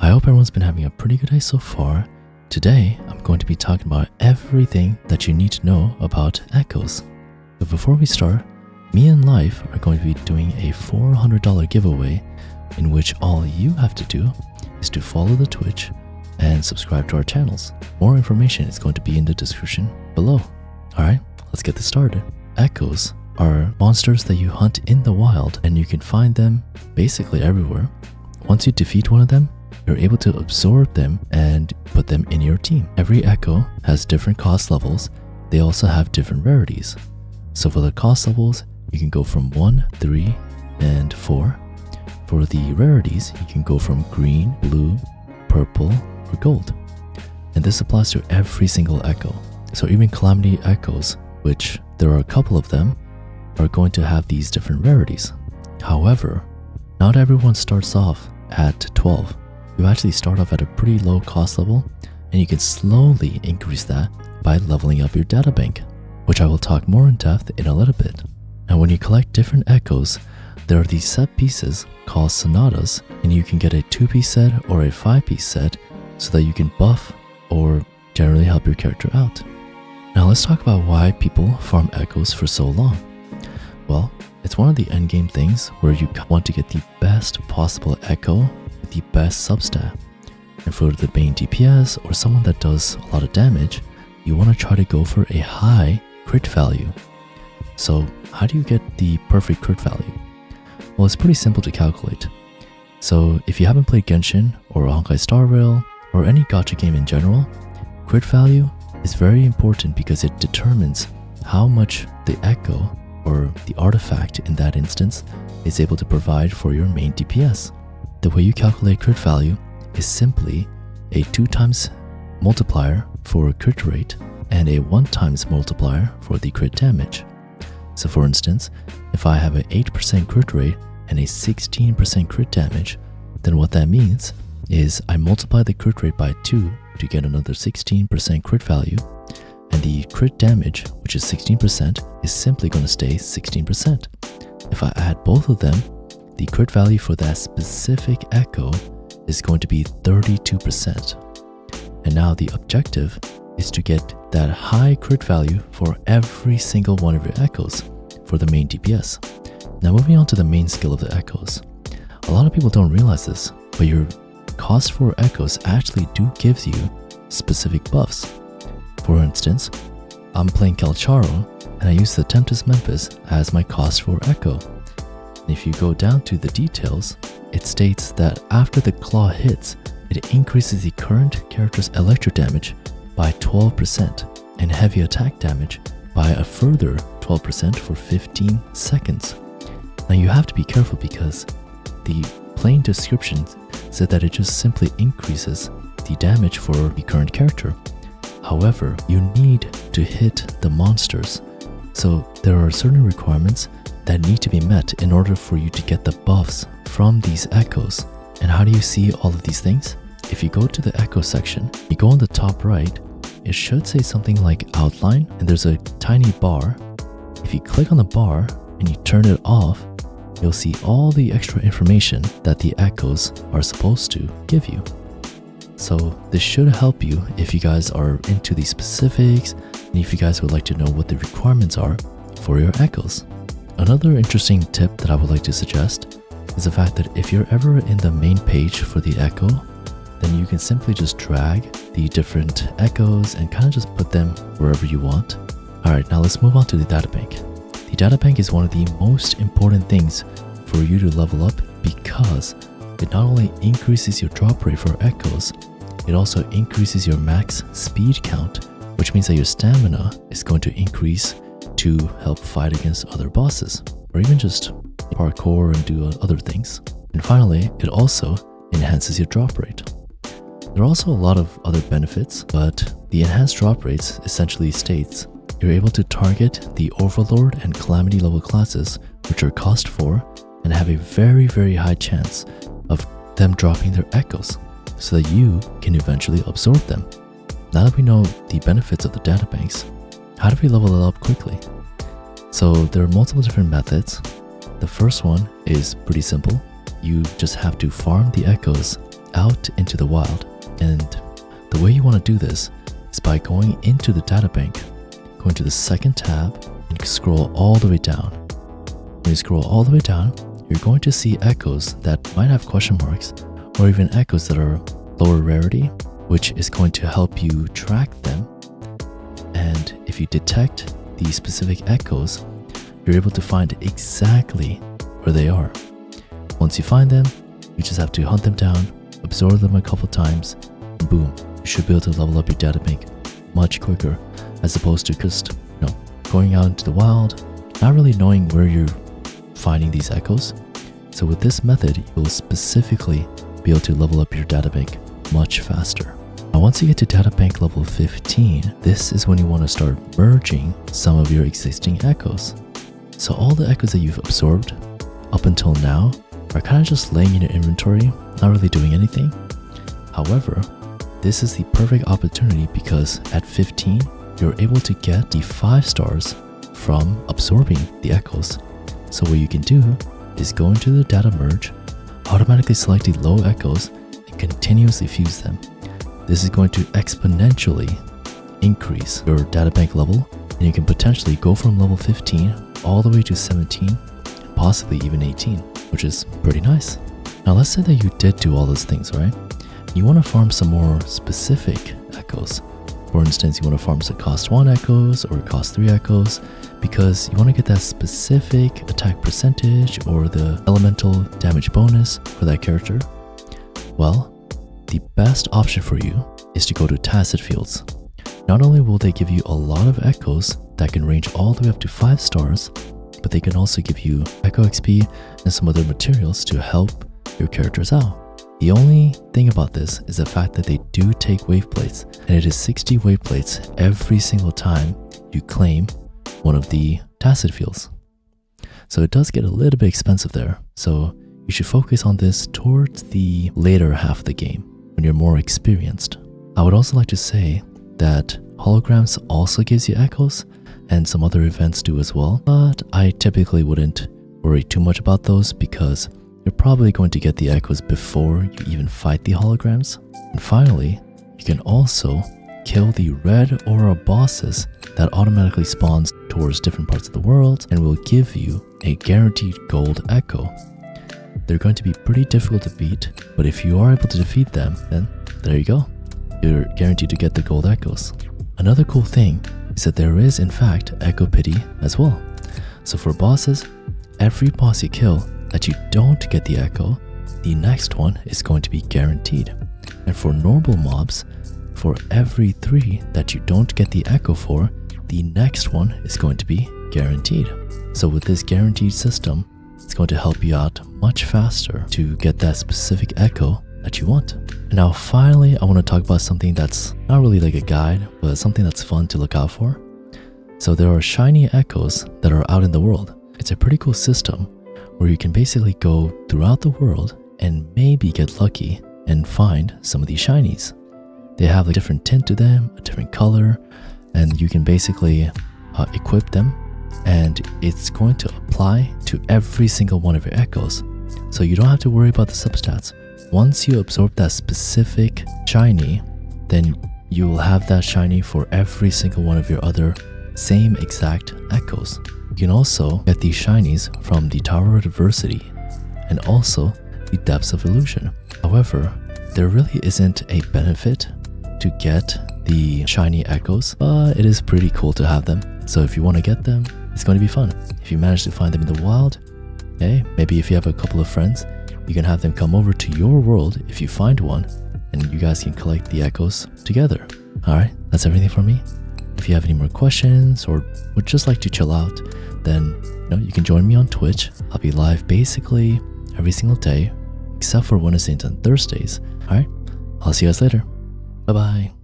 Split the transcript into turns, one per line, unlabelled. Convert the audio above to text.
I hope everyone's been having a pretty good day so far. Today, I'm going to be talking about everything that you need to know about echoes. But before we start, me and Life are going to be doing a $400 giveaway in which all you have to do is to follow the Twitch and subscribe to our channels. More information is going to be in the description below. Alright, let's get this started. Echoes are monsters that you hunt in the wild, and you can find them basically everywhere. Once you defeat one of them, you're able to absorb them and put them in your team. Every echo has different cost levels. They also have different rarities. So for the cost levels, you can go from 1, 3, and 4. For the rarities, you can go from green, blue, purple, or gold. And this applies to every single echo. So even Calamity Echoes, which there are a couple of them, are going to have these different rarities. However, not everyone starts off at 12. You actually start off at a pretty low cost level, and you can slowly increase that by leveling up your data bank, which I will talk more in depth in a little bit. And when you collect different echoes, there are these set pieces called sonatas, and you can get a 2-piece set or a 5-piece set so that you can buff or generally help your character out. Now let's talk about why people farm echoes for so long. Well, it's one of the endgame things where you want to get the best possible echo with the best substat. And for the main DPS or someone that does a lot of damage, you want to try to go for a high crit value. So how do you get the perfect crit value? Well, it's pretty simple to calculate. So if you haven't played Genshin or Honkai Star Rail or any gacha game in general, crit value is very important because it determines how much the echo or the artifact in that instance is able to provide for your main DPS. The way you calculate crit value is simply a 2 times multiplier for crit rate and a 1 times multiplier for the crit damage. So for instance, if I have an 8% crit rate and a 16% crit damage, then what that means is I multiply the crit rate by 2 to get another 16% crit value, and the crit damage, which is 16%, is simply going to stay 16%. If I add both of them, the crit value for that specific echo is going to be 32%. And now the objective is to get that high crit value for every single one of your echoes for the main DPS. Now moving on to the main skill of the echoes. A lot of people don't realize this, but your cost for echoes actually do give you specific buffs. For instance, I'm playing Calcharo and I use the Tempest Memphis as my cost for echo. And if you go down to the details, it states that after the claw hits, it increases the current character's electro damage by 12% and heavy attack damage by a further 12% for 15 seconds. Now you have to be careful because the plain description said that it just simply increases the damage for the current character. However, you need to hit the monsters. So there are certain requirements that need to be met in order for you to get the buffs from these echoes. And how do you see all of these things? If you go to the echo section, you go on the top right, it should say something like outline, and there's a tiny bar. If you click on the bar and you turn it off, you'll see all the extra information that the echoes are supposed to give you. So this should help you if you guys are into the specifics and if you guys would like to know what the requirements are for your echoes. Another interesting tip that I would like to suggest is the fact that if you're ever in the main page for the echo, then you can simply just drag the different echoes and kind of just put them wherever you want. Alright, now let's move on to the data bank. The data bank is one of the most important things for you to level up because it not only increases your drop rate for echoes, it also increases your max speed count, which means that your stamina is going to increase to help fight against other bosses, or even just parkour and do other things. And finally, it also enhances your drop rate. There are also a lot of other benefits, but the enhanced drop rates essentially states you're able to target the Overlord and Calamity level classes, which are cost 4, and have a very high chance of them dropping their echoes, so that you can eventually absorb them. Now that we know the benefits of the data banks, how do we level it up quickly? So there are multiple different methods. The first one is pretty simple. You just have to farm the echoes out into the wild. And the way you want to do this is by going into the data bank, going to the second tab, and scroll all the way down. When you scroll all the way down, you're going to see echoes that might have question marks, or even echoes that are lower rarity, which is going to help you track them. And if you detect these specific echoes, you're able to find exactly where they are. Once you find them, you just have to hunt them down, absorb them a couple times, and boom, you should be able to level up your data bank much quicker, as opposed to just going out into the wild, not really knowing where you're finding these echoes. So with this method, you'll specifically be able to level up your data bank much faster. Now once you get to data bank level 15, this is when you want to start merging some of your existing echoes. So all the echoes that you've absorbed up until now are kind of just laying in your inventory, not really doing anything. However, this is the perfect opportunity because at 15, you're able to get the 5 stars from absorbing the echoes. So what you can do is go into the data merge, automatically select the low echoes, and continuously fuse them. This is going to exponentially increase your data bank level, and you can potentially go from level 15 all the way to 17, and possibly even 18, which is pretty nice. Now let's say that you did do all those things, right? You want to farm some more specific echoes. For instance, you want to farm some cost 1 echoes or cost 3 echoes because you want to get that specific attack percentage or the elemental damage bonus for that character. Well, the best option for you is to go to tacit fields. Not only will they give you a lot of echoes that can range all the way up to 5 stars, but they can also give you echo XP and some other materials to help your characters out. The only thing about this is the fact that they do take wave plates, and it is 60 wave plates every single time you claim one of the tacit fields. So it does get a little bit expensive there. So you should focus on this towards the later half of the game when you're more experienced. I would also like to say that holograms also gives you echoes and some other events do as well, but I typically wouldn't worry too much about those because you're probably going to get the echoes before you even fight the holograms. And finally, you can also kill the red aura bosses that automatically spawns towards different parts of the world and will give you a guaranteed gold echo. They're going to be pretty difficult to beat, but if you are able to defeat them, then there you go. You're guaranteed to get the gold echoes. Another cool thing is that there is in fact echo pity as well. So for bosses, every boss you kill that you don't get the echo, the next one is going to be guaranteed. And for normal mobs, for every 3 that you don't get the echo for, the next one is going to be guaranteed. So with this guaranteed system, it's going to help you out much faster to get that specific echo that you want. And now finally, I want to talk about something that's not really like a guide, but something that's fun to look out for. So there are shiny echoes that are out in the world. It's a pretty cool system where you can basically go throughout the world and maybe get lucky and find some of these shinies. They have a different tint to them, a different color, and you can basically equip them, and it's going to apply to every single one of your echoes. So you don't have to worry about the substats. Once you absorb that specific shiny, then you will have that shiny for every single one of your other same exact echoes. You can also get these shinies from the Tower of Diversity and also the Depths of Illusion. However, there really isn't a benefit to get the shiny echoes, but it is pretty cool to have them. So if you want to get them, it's going to be fun. If you manage to find them in the wild, hey, maybe if you have a couple of friends, you can have them come over to your world if you find one, and you guys can collect the echoes together. Alright, that's everything from me. If you have any more questions or would just like to chill out, then you can join me on Twitch. I'll be live basically every single day, except for Wednesdays and Thursdays. Alright, I'll see you guys later. Bye bye.